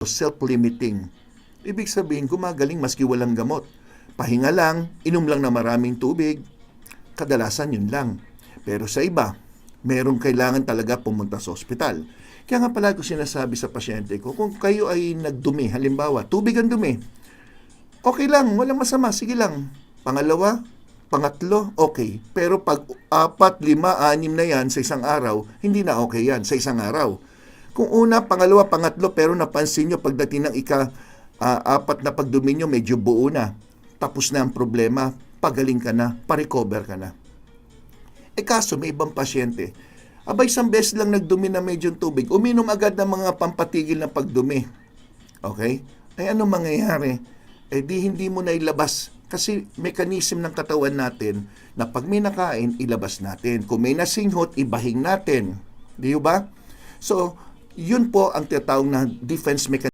self-limiting. Ibig sabihin, gumagaling maski walang gamot. Pahinga lang, inom lang na maraming tubig, kadalasan yun lang. Pero sa iba, merong kailangan talaga pumunta sa ospital. Kaya nga pala ko sinasabi sa pasyente ko, kung kayo ay nagdumi, halimbawa, tubig ang dumi, okay lang, walang masama, sige lang. Pangalawa, pangatlo, okay. Pero pag 4, 5, 6 na yan sa isang araw, hindi na okay yan sa isang araw. Kung una, pangalawa, pangatlo, pero napansin nyo pagdating ng apat na pagdumi nyo, medyo buo na. Tapos na ang problema, pagaling ka na, pa-recover ka na. Kaso may ibang pasyente, isang beses lang nagdumi na medyo tubig, uminom agad ng mga pampatigil ng pagdumi. Okay? Ay ano mangyayari? Di hindi mo na ilabas. Kasi mechanism ng katawan natin na pag may nakain, ilabas natin. Kung may nasinghot, ibahing natin. Di ba? So, yun po ang tinatawag na defense mechanism.